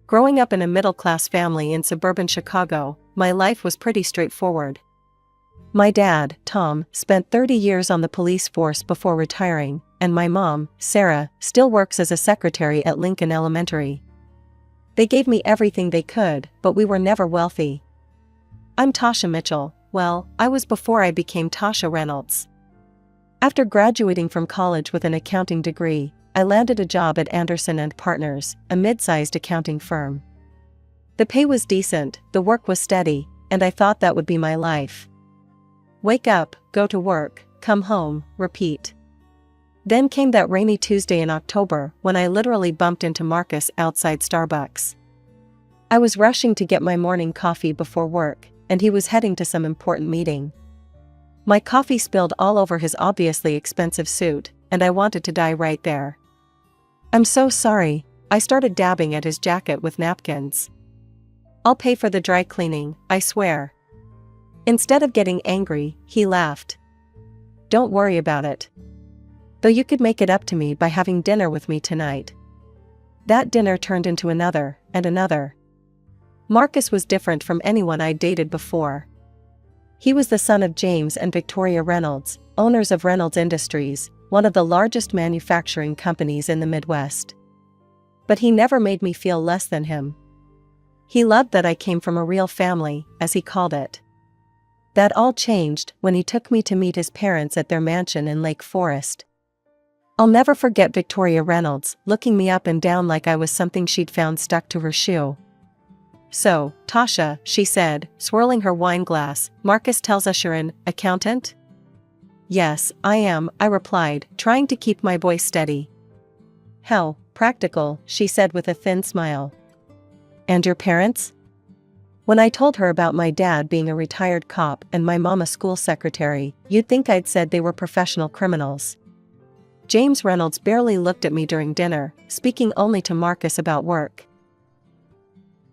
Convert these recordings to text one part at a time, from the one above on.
Growing up in a middle-class family in suburban Chicago, my life was pretty straightforward. My dad, Tom, spent 30 years on the police force before retiring, and my mom, Sarah, still works as a secretary at Lincoln Elementary. They gave me everything they could, but we were never wealthy. I'm Tasha Mitchell. Well, I was before I became Tasha Reynolds. After graduating from college with an accounting degree, I landed a job at Anderson & Partners, a mid-sized accounting firm. The pay was decent, the work was steady, and I thought that would be my life. Wake up, go to work, come home, repeat. Then came that rainy Tuesday in October when I literally bumped into Marcus outside Starbucks. I was rushing to get my morning coffee before work, and he was heading to some important meeting. My coffee spilled all over his obviously expensive suit, and I wanted to die right there. "I'm so sorry," I started dabbing at his jacket with napkins. "I'll pay for the dry cleaning, I swear." Instead of getting angry, he laughed. "Don't worry about it. Though you could make it up to me by having dinner with me tonight." That dinner turned into another, and another. Marcus was different from anyone I'd dated before. He was the son of James and Victoria Reynolds, owners of Reynolds Industries, one of the largest manufacturing companies in the Midwest. But he never made me feel less than him. He loved that I came from a real family, as he called it. That all changed when he took me to meet his parents at their mansion in Lake Forest. I'll never forget Victoria Reynolds looking me up and down like I was something she'd found stuck to her shoe. "So, Tasha," she said, swirling her wine glass, "Marcus tells us you're an accountant?" "Yes, I am," I replied, trying to keep my voice steady. "How practical," she said with a thin smile. "And your parents?" When I told her about my dad being a retired cop and my mom a school secretary, you'd think I'd said they were professional criminals. James Reynolds barely looked at me during dinner, speaking only to Marcus about work.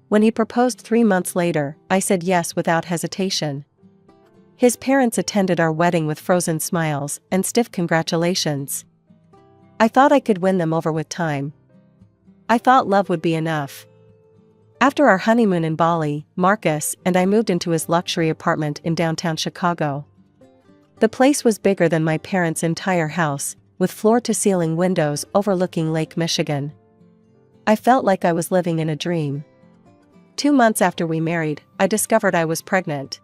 When he proposed 3 months later, I said yes without hesitation. His parents attended our wedding with frozen smiles and stiff congratulations. I thought I could win them over with time. I thought love would be enough. After our honeymoon in Bali, Marcus and I moved into his luxury apartment in downtown Chicago. The place was bigger than my parents' entire house, with floor-to-ceiling windows overlooking Lake Michigan. I felt like I was living in a dream. 2 months after we married, I discovered I was pregnant.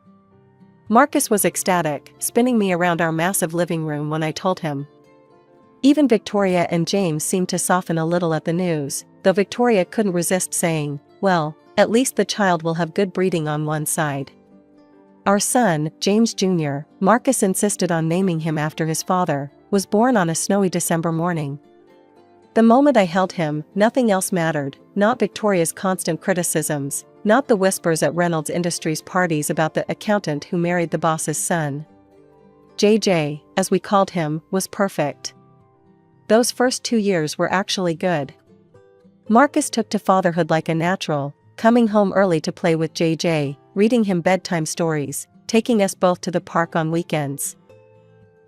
Marcus was ecstatic, spinning me around our massive living room when I told him. Even Victoria and James seemed to soften a little at the news, though Victoria couldn't resist saying, "Well, at least the child will have good breeding on one side." Our son, James Jr., Marcus insisted on naming him after his father, was born on a snowy December morning. The moment I held him, nothing else mattered, not Victoria's constant criticisms, not the whispers at Reynolds Industries parties about the accountant who married the boss's son. JJ, as we called him, was perfect. Those first 2 years were actually good. Marcus took to fatherhood like a natural, coming home early to play with JJ, reading him bedtime stories, taking us both to the park on weekends.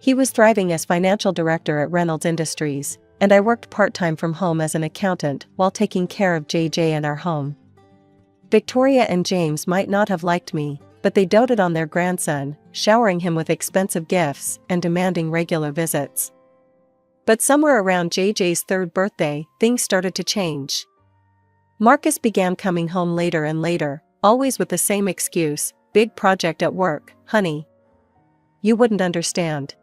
He was thriving as financial director at Reynolds Industries, and I worked part-time from home as an accountant while taking care of JJ and our home. Victoria and James might not have liked me, but they doted on their grandson, showering him with expensive gifts and demanding regular visits. But somewhere around JJ's 3rd birthday, things started to change. Marcus began coming home later and later, always with the same excuse, "Big project at work, honey." You wouldn't understand.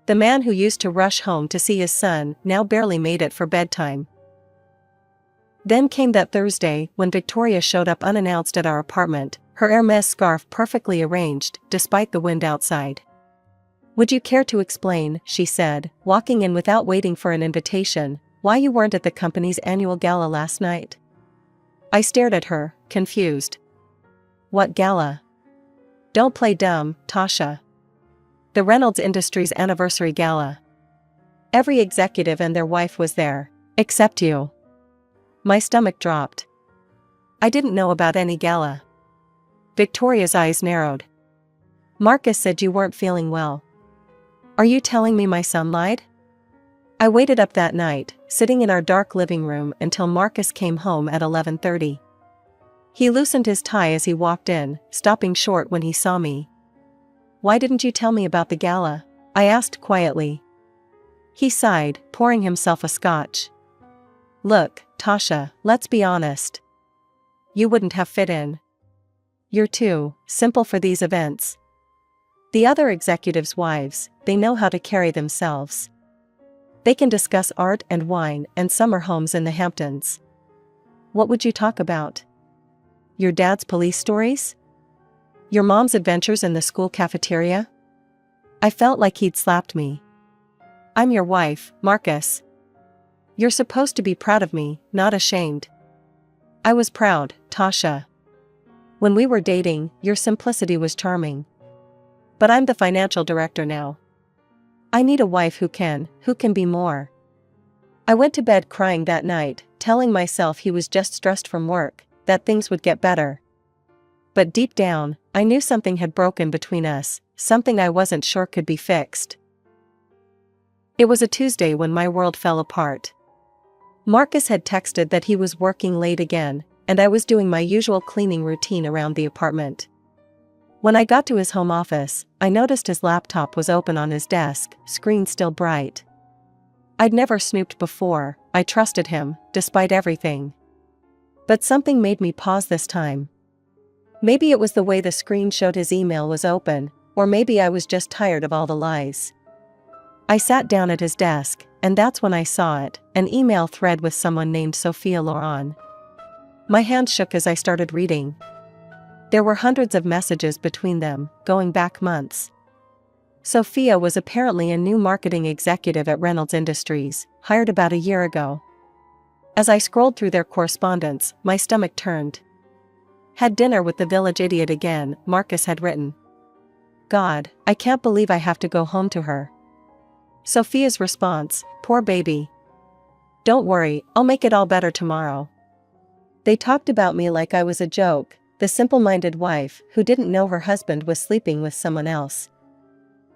The man who used to rush home to see his son now barely made it for bedtime. Then came that Thursday when Victoria showed up unannounced at our apartment, her Hermes scarf perfectly arranged, despite the wind outside. "Would you care to explain," she said, walking in without waiting for an invitation, "why you weren't at the company's annual gala last night?" I stared at her, confused. "What gala?" "Don't play dumb, Tasha. The Reynolds Industries anniversary gala. Every executive and their wife was there, except you." My stomach dropped. I didn't know about any gala. Victoria's eyes narrowed. "Marcus said you weren't feeling well." "Are you telling me my son lied?" "I waited up that night, sitting in our dark living room until Marcus came home at 11:30. He loosened his tie as he walked in, stopping short when he saw me. "Why didn't you tell me about the gala?" I asked quietly. He sighed, pouring himself a scotch. "Look, Tasha, let's be honest. You wouldn't have fit in. You're too simple for these events. The other executives' wives, they know how to carry themselves. They can discuss art and wine and summer homes in the Hamptons. What would you talk about? Your dad's police stories? Your mom's adventures in the school cafeteria?" I felt like he'd slapped me. "I'm your wife, Marcus. You're supposed to be proud of me, not ashamed." I was proud, Tasha. When we were dating, your simplicity was charming. But I'm the financial director now. I need a wife who can be more. I went to bed crying that night, telling myself he was just stressed from work, that things would get better. But deep down, I knew something had broken between us, something I wasn't sure could be fixed. It was a Tuesday when my world fell apart. Marcus had texted that he was working late again, and I was doing my usual cleaning routine around the apartment. When I got to his home office, I noticed his laptop was open on his desk, screen still bright. I'd never snooped before, I trusted him, despite everything. But something made me pause this time. Maybe it was the way the screen showed his email was open, or maybe I was just tired of all the lies. I sat down at his desk, and that's when I saw it, an email thread with someone named Sophia Loran. My hand shook as I started reading. There were hundreds of messages between them, going back months. Sophia was apparently a new marketing executive at Reynolds Industries, hired about a year ago. As I scrolled through their correspondence, my stomach turned. "Had dinner with the village idiot again," Marcus had written. "God, I can't believe I have to go home to her." Sophia's response, "Poor baby. Don't worry, I'll make it all better tomorrow." They talked about me like I was a joke, the simple-minded wife who didn't know her husband was sleeping with someone else.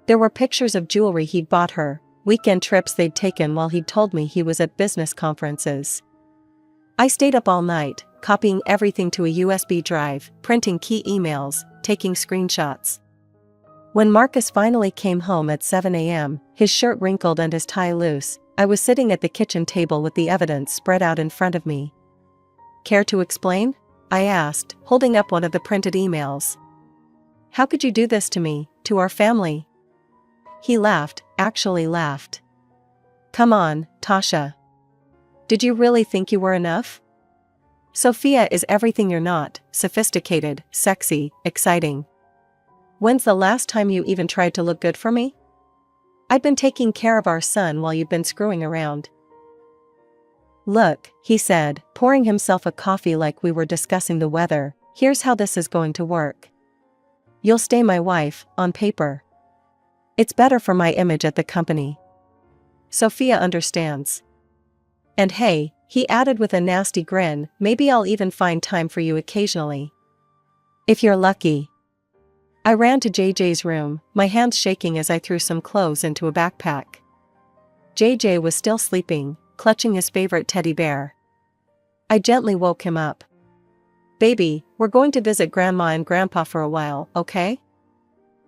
There were pictures of jewelry he'd bought her, weekend trips they'd taken while he'd told me he was at business conferences. I stayed up all night, copying everything to a USB drive, printing key emails, taking screenshots. When Marcus finally came home at 7 a.m., his shirt wrinkled and his tie loose, I was sitting at the kitchen table with the evidence spread out in front of me. "Care to explain?" I asked, holding up one of the printed emails. "How could you do this to me, to our family?" He laughed, actually laughed. "Come on, Tasha. Did you really think you were enough? Sophia is everything you're not, sophisticated, sexy, exciting. When's the last time you even tried to look good for me? I'd been taking care of our son while you've been screwing around." "Look," he said, pouring himself a coffee like we were discussing the weather, "here's how this is going to work. You'll stay my wife, on paper. It's better for my image at the company. Sophia understands. And hey," he added with a nasty grin, "maybe I'll even find time for you occasionally. If you're lucky." I ran to JJ's room, my hands shaking as I threw some clothes into a backpack. JJ was still sleeping, clutching his favorite teddy bear. I gently woke him up. "Baby, we're going to visit Grandma and Grandpa for a while, okay?"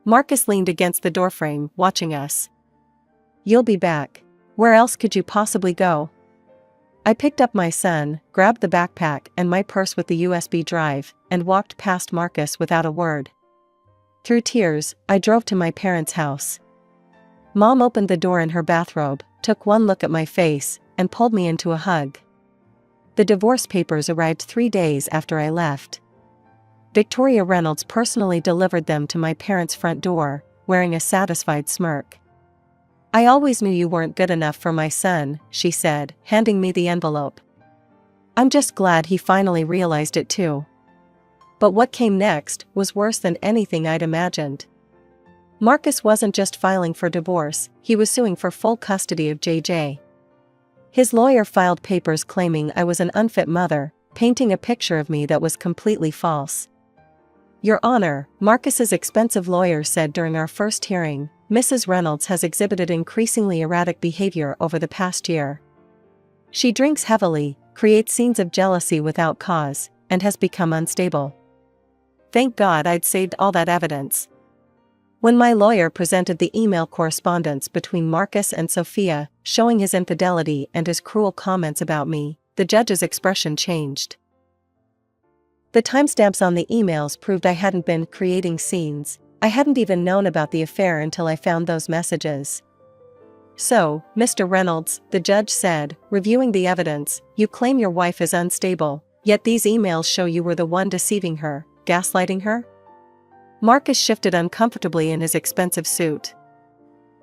Marcus leaned against the doorframe, watching us. "You'll be back. Where else could you possibly go?" I picked up my son, grabbed the backpack and my purse with the USB drive, and walked past Marcus without a word. Through tears, I drove to my parents' house. Mom opened the door in her bathrobe, took one look at my face, and pulled me into a hug. The divorce papers arrived 3 days after I left. Victoria Reynolds personally delivered them to my parents' front door, wearing a satisfied smirk. "I always knew you weren't good enough for my son," she said, handing me the envelope. "I'm just glad he finally realized it too." But what came next was worse than anything I'd imagined. Marcus wasn't just filing for divorce, he was suing for full custody of JJ. His lawyer filed papers claiming I was an unfit mother, painting a picture of me that was completely false. "Your Honor," Marcus's expensive lawyer said during our first hearing, "Mrs. Reynolds has exhibited increasingly erratic behavior over the past year. She drinks heavily, creates scenes of jealousy without cause, and has become unstable. Thank God I'd saved all that evidence. When my lawyer presented the email correspondence between Marcus and Sophia, showing his infidelity and his cruel comments about me, the judge's expression changed. The timestamps on the emails proved I hadn't been creating scenes. I hadn't even known about the affair until I found those messages. So, Mr. Reynolds, the judge said, reviewing the evidence, you claim your wife is unstable, yet these emails show you were the one deceiving her, gaslighting her? Marcus shifted uncomfortably in his expensive suit.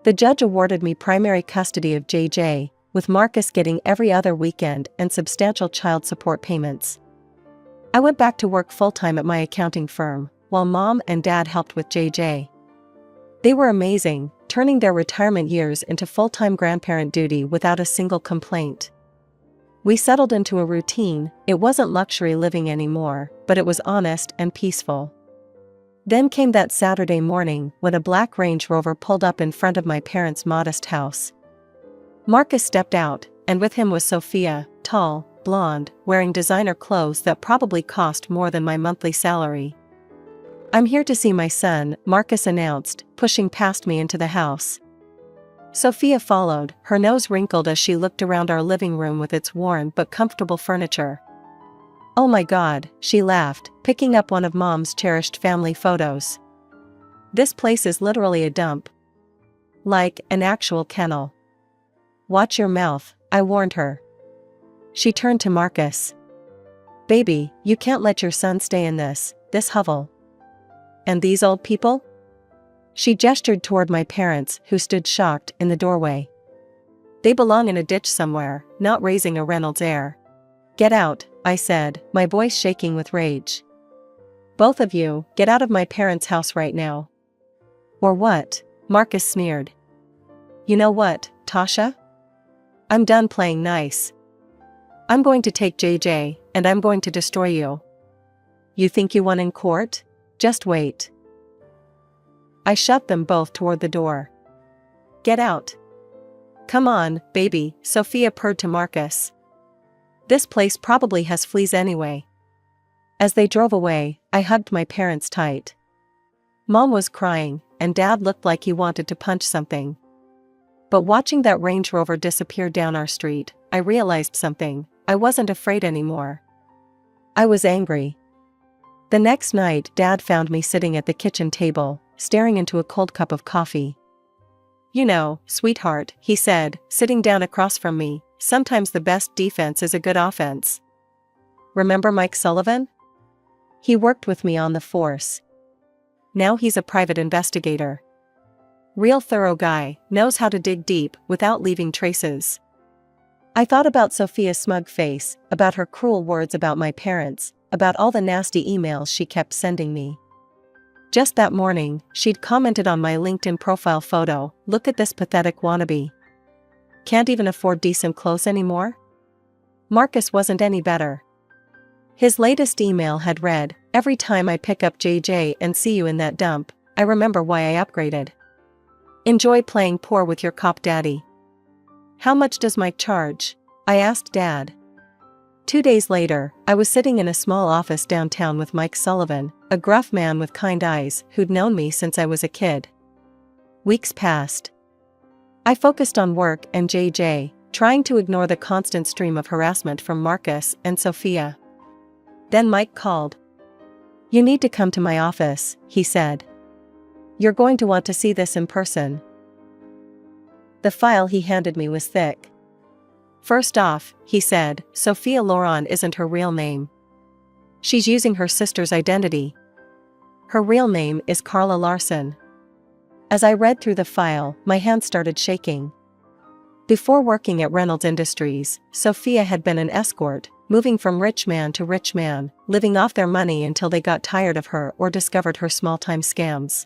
The judge awarded me primary custody of JJ, with Marcus getting every other weekend and substantial child support payments. I went back to work full-time at my accounting firm, while Mom and Dad helped with JJ. They were amazing, turning their retirement years into full-time grandparent duty without a single complaint. We settled into a routine. It wasn't luxury living anymore, but it was honest and peaceful. Then came that Saturday morning when a black Range Rover pulled up in front of my parents' modest house. Marcus stepped out, and with him was Sophia, tall, blonde, wearing designer clothes that probably cost more than my monthly salary. I'm here to see my son, Marcus announced, pushing past me into the house. Sophia followed, her nose wrinkled as she looked around our living room with its worn but comfortable furniture. Oh my God, she laughed, picking up one of Mom's cherished family photos. This place is literally a dump. Like an actual kennel. Watch your mouth, I warned her. She turned to Marcus. Baby, you can't let your son stay in this hovel. And these old people? She gestured toward my parents, who stood shocked in the doorway. They belong in a ditch somewhere, not raising a Reynolds heir. Get out, I said, my voice shaking with rage. Both of you, get out of my parents' house right now. Or what? Marcus sneered. You know what, Tasha? I'm done playing nice. I'm going to take JJ, and I'm going to destroy you. You think you won in court? Just wait. I shoved them both toward the door. Get out. Come on, baby, Sophia purred to Marcus. This place probably has fleas anyway. As they drove away, I hugged my parents tight. Mom was crying, and Dad looked like he wanted to punch something. But watching that Range Rover disappear down our street, I realized something. I wasn't afraid anymore. I was angry. The next night, Dad found me sitting at the kitchen table, staring into a cold cup of coffee. You know, sweetheart, he said, sitting down across from me, sometimes the best defense is a good offense. Remember Mike Sullivan? He worked with me on the force. Now he's a private investigator. Real thorough guy, knows how to dig deep without leaving traces. I thought about Sophia's smug face, about her cruel words about my parents, about all the nasty emails she kept sending me. Just that morning, she'd commented on my LinkedIn profile photo, look at this pathetic wannabe. Can't even afford decent clothes anymore? Marcus wasn't any better. His latest email had read, every time I pick up JJ and see you in that dump, I remember why I upgraded. Enjoy playing poor with your cop daddy. How much does Mike charge? I asked Dad. 2 days later, I was sitting in a small office downtown with Mike Sullivan, a gruff man with kind eyes who'd known me since I was a kid. Weeks passed. I focused on work and JJ, trying to ignore the constant stream of harassment from Marcus and Sophia. Then Mike called. You need to come to my office, he said. You're going to want to see this in person. The file he handed me was thick. First off, he said, Sophia Loren isn't her real name. She's using her sister's identity. Her real name is Carla Larson. As I read through the file, my hands started shaking. Before working at Reynolds Industries, Sophia had been an escort, moving from rich man to rich man, living off their money until they got tired of her or discovered her small-time scams.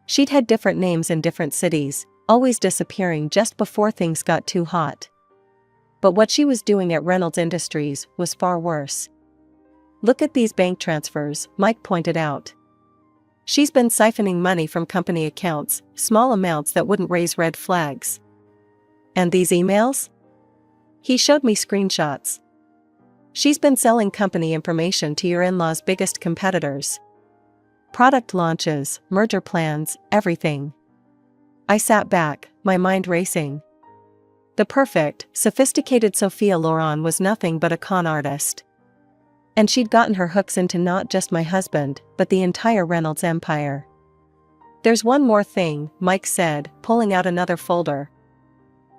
She'd had different names in different cities, always disappearing just before things got too hot. But what she was doing at Reynolds Industries was far worse. Look at these bank transfers, Mike pointed out. She's been siphoning money from company accounts, small amounts that wouldn't raise red flags. And these emails? He showed me screenshots. She's been selling company information to your in-laws' biggest competitors. Product launches, merger plans, everything. I sat back, my mind racing. The perfect, sophisticated Sophia Loren was nothing but a con artist. And she'd gotten her hooks into not just my husband, but the entire Reynolds empire. There's one more thing, Mike said, pulling out another folder.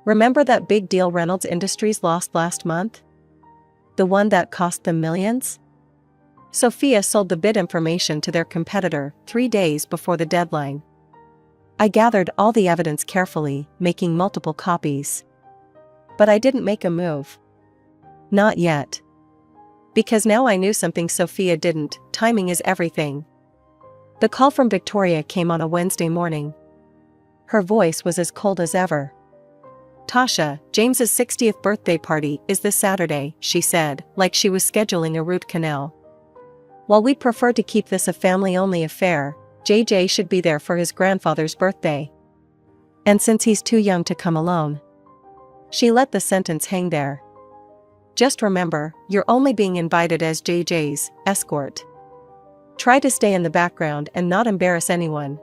Remember that big deal Reynolds Industries lost last month? The one that cost them millions? Sophia sold the bid information to their competitor 3 days before the deadline. I gathered all the evidence carefully, making multiple copies. But I didn't make a move. Not yet. Because now I knew something Sophia didn't. Timing is everything. The call from Victoria came on a Wednesday morning. Her voice was as cold as ever. Tasha, James's 60th birthday party is this Saturday, she said, like she was scheduling a root canal. While we'd prefer to keep this a family-only affair, JJ should be there for his grandfather's birthday. And since he's too young to come alone. She let the sentence hang there. Just remember, you're only being invited as JJ's escort. Try to stay in the background and not embarrass anyone.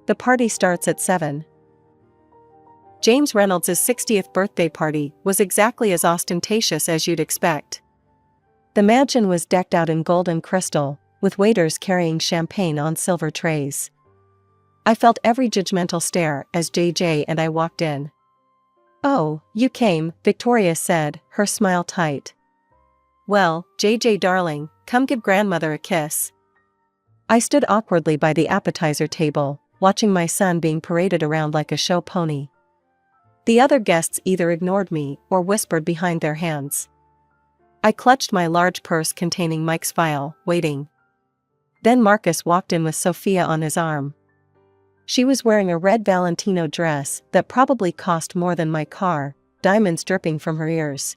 The party starts at 7. James Reynolds' 60th birthday party was exactly as ostentatious as you'd expect. The mansion was decked out in gold and crystal, with waiters carrying champagne on silver trays. I felt every judgmental stare as JJ and I walked in. "Oh, you came," Victoria said, her smile tight. "Well, JJ darling, come give grandmother a kiss." I stood awkwardly by the appetizer table, watching my son being paraded around like a show pony. The other guests either ignored me or whispered behind their hands. I clutched my large purse containing Mike's file, waiting. Then Marcus walked in with Sophia on his arm. She was wearing a red Valentino dress that probably cost more than my car, diamonds dripping from her ears.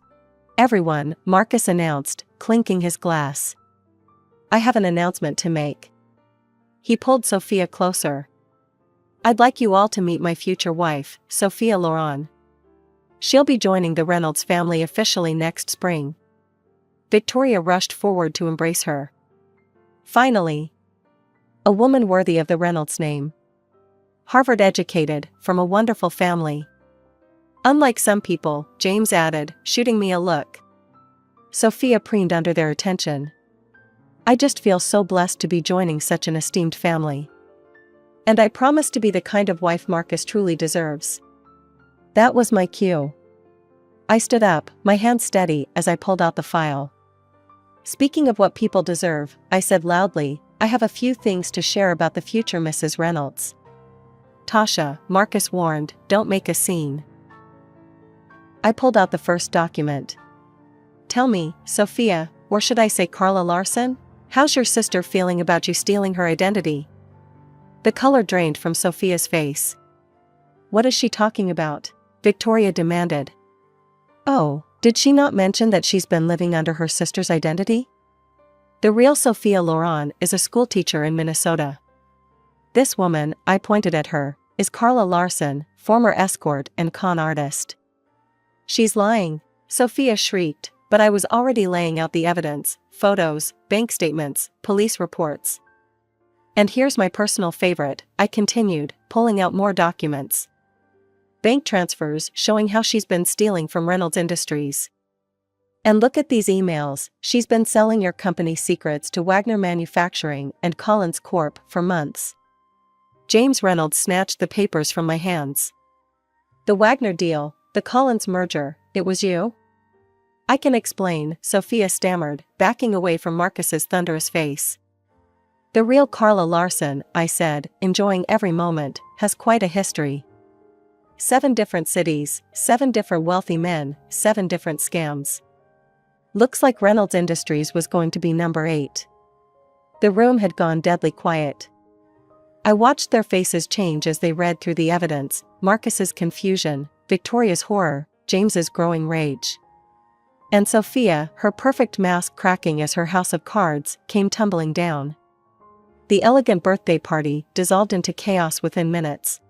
"Everyone," Marcus announced, clinking his glass. "I have an announcement to make." He pulled Sophia closer. "I'd like you all to meet my future wife, Sophia Loren. She'll be joining the Reynolds family officially next spring." Victoria rushed forward to embrace her. Finally. A woman worthy of the Reynolds name. Harvard educated, from a wonderful family. "Unlike some people," James added, shooting me a look. Sophia preened under their attention. "I just feel so blessed to be joining such an esteemed family. And I promise to be the kind of wife Marcus truly deserves." That was my cue. I stood up, my hand steady as I pulled out the file. "Speaking of what people deserve," I said loudly, "I have a few things to share about the future Mrs. Reynolds." "Tasha," Marcus warned, "don't make a scene." I pulled out the first document. "Tell me, Sophia, or should I say Carla Larson? How's your sister feeling about you stealing her identity?" The color drained from Sophia's face. "What is she talking about?" Victoria demanded. "Oh, did she not mention that she's been living under her sister's identity? The real Sophia Loren is a schoolteacher in Minnesota. This woman," I pointed at her, "is Carla Larson, former escort and con artist." "She's lying," Sophia shrieked, but I was already laying out the evidence, photos, bank statements, police reports. "And here's my personal favorite," I continued, pulling out more documents. "Bank transfers showing how she's been stealing from Reynolds Industries. And look at these emails, she's been selling your company's secrets to Wagner Manufacturing and Collins Corp. For months." James Reynolds snatched the papers from my hands. "The Wagner deal, the Collins merger, it was you?" "I can explain," Sophia stammered, backing away from Marcus's thunderous face. "The real Carla Larson," I said, enjoying every moment, "has quite a history. 7 different cities, 7 different wealthy men, 7 different scams. Looks like Reynolds Industries was going to be number 8. The room had gone deadly quiet. I watched their faces change as they read through the evidence, Marcus's confusion, Victoria's horror, James's growing rage. And Sophia, her perfect mask cracking as her house of cards came tumbling down. The elegant birthday party dissolved into chaos within minutes.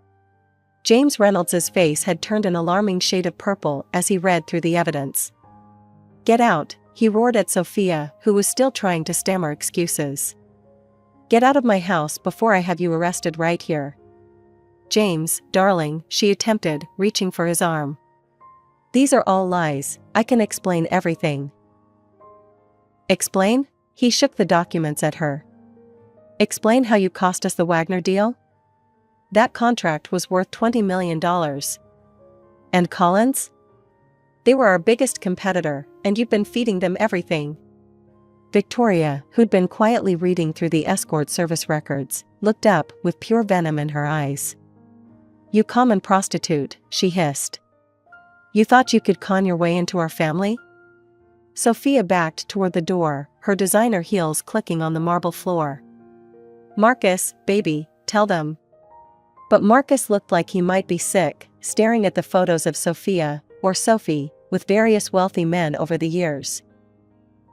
James Reynolds's face had turned an alarming shade of purple as he read through the evidence. "Get out," he roared at Sophia, who was still trying to stammer excuses. "Get out of my house before I have you arrested right here." "James, darling," she attempted, reaching for his arm. "These are all lies. I can explain everything." "Explain?" He shook the documents at her. "Explain how you cost us the Wagner deal? That contract was worth $20 million. And Collins? They were our biggest competitor, and you've been feeding them everything." Victoria, who'd been quietly reading through the escort service records, looked up with pure venom in her eyes. "You common prostitute," she hissed. "You thought you could con your way into our family?" Sophia backed toward the door, her designer heels clicking on the marble floor. "Marcus, baby, tell them." But Marcus looked like he might be sick, staring at the photos of Sophia, or Sophie, with various wealthy men over the years.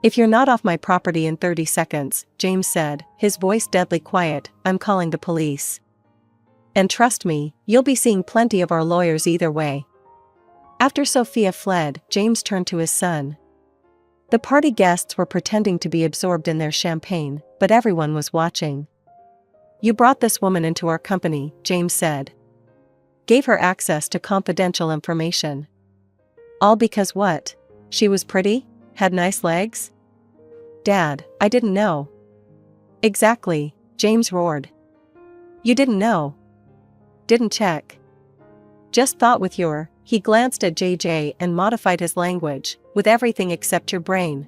"If you're not off my property in 30 seconds, James said, his voice deadly quiet, "I'm calling the police. And trust me, you'll be seeing plenty of our lawyers either way." After Sophia fled, James turned to his son. The party guests were pretending to be absorbed in their champagne, but everyone was watching. "You brought this woman into our company," James said. "Gave her access to confidential information. All because what? She was pretty? Had nice legs?" "Dad, I didn't know." "Exactly," James roared. "You didn't know? Didn't check? Just thought with your..." He glanced at JJ and modified his language, "with everything except your brain.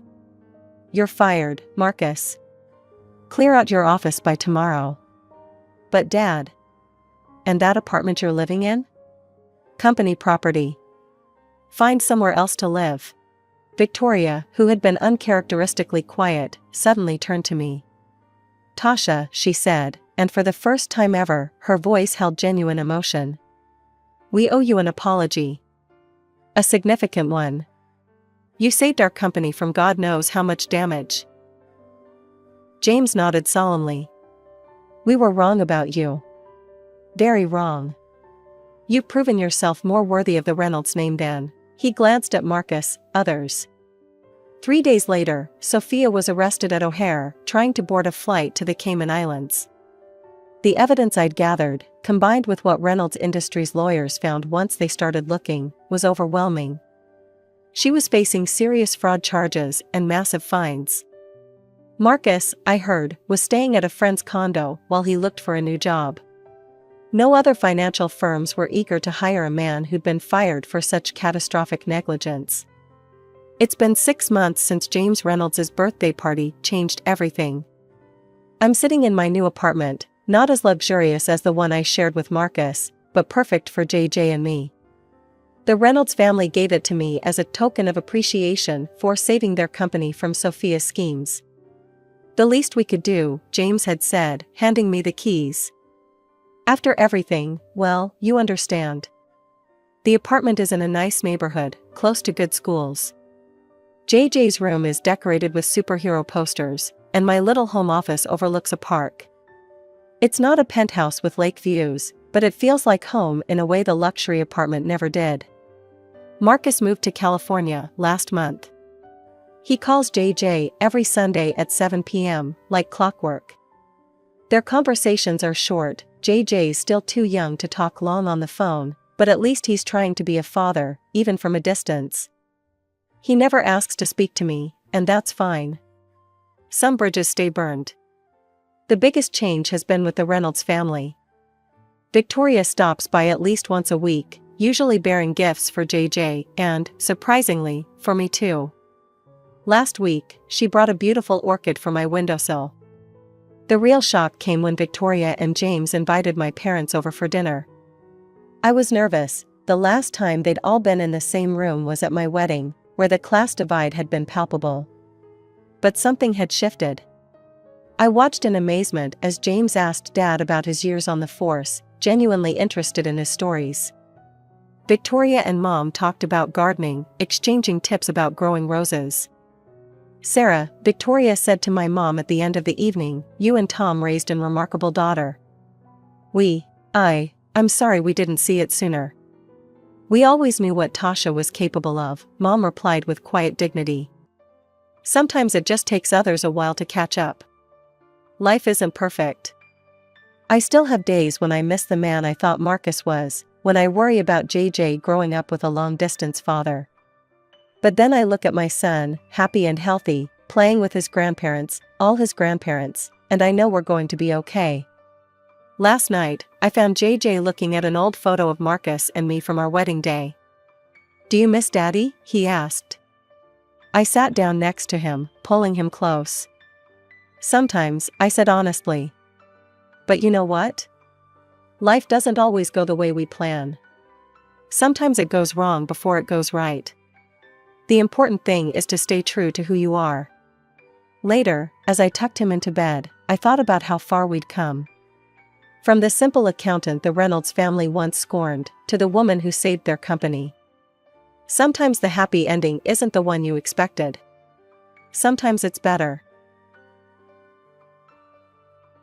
You're fired, Marcus. Clear out your office by tomorrow." "But Dad..." "And that apartment you're living in? Company property. Find somewhere else to live." Victoria, who had been uncharacteristically quiet, suddenly turned to me. "Tasha," she said, and for the first time ever, her voice held genuine emotion. "We owe you an apology. A significant one. You saved our company from God knows how much damage." James nodded solemnly. "We were wrong about you. Very wrong. You've proven yourself more worthy of the Reynolds name than..." He glanced at Marcus, "others." 3 days later, Sophia was arrested at O'Hare, trying to board a flight to the Cayman Islands. The evidence I'd gathered, combined with what Reynolds Industries lawyers found once they started looking, was overwhelming. She was facing serious fraud charges and massive fines. Marcus, I heard, was staying at a friend's condo while he looked for a new job. No other financial firms were eager to hire a man who'd been fired for such catastrophic negligence. It's been 6 months since James Reynolds' birthday party changed everything. I'm sitting in my new apartment, not as luxurious as the one I shared with Marcus, but perfect for JJ and me. The Reynolds family gave it to me as a token of appreciation for saving their company from Sophia's schemes. The least we could do, James had said, handing me the keys. After everything, well, you understand. The apartment is in a nice neighborhood, close to good schools. JJ's room is decorated with superhero posters, and my little home office overlooks a park. It's not a penthouse with lake views, but it feels like home in a way the luxury apartment never did. Marcus moved to California last month. He calls JJ every Sunday at 7 p.m., like clockwork. Their conversations are short. JJ's still too young to talk long on the phone, but at least he's trying to be a father, even from a distance. He never asks to speak to me, and that's fine. Some bridges stay burned. The biggest change has been with the Reynolds family. Victoria stops by at least once a week, usually bearing gifts for JJ and, surprisingly, for me too. Last week, she brought a beautiful orchid for my windowsill. The real shock came when Victoria and James invited my parents over for dinner. I was nervous. The last time they'd all been in the same room was at my wedding, where the class divide had been palpable. But something had shifted. I watched in amazement as James asked Dad about his years on the force, genuinely interested in his stories. Victoria and Mom talked about gardening, exchanging tips about growing roses. "Sarah," Victoria said to my mom at the end of the evening, "you and Tom raised a remarkable daughter." I I'm sorry we didn't see it sooner. We always knew what Tasha was capable of, Mom replied with quiet dignity. Sometimes it just takes others a while to catch up. Life isn't perfect. I still have days when I miss the man I thought Marcus was, when I worry about JJ growing up with a long-distance father. But then I look at my son, happy and healthy, playing with his grandparents, all his grandparents, and I know we're going to be okay. Last night, I found JJ looking at an old photo of Marcus and me from our wedding day. Do you miss Daddy? He asked. I sat down next to him, pulling him close. Sometimes, I said honestly. But you know what? Life doesn't always go the way we plan. Sometimes it goes wrong before it goes right. The important thing is to stay true to who you are. Later, as I tucked him into bed, I thought about how far we'd come. From the simple accountant the Reynolds family once scorned, to the woman who saved their company. Sometimes the happy ending isn't the one you expected. Sometimes it's better.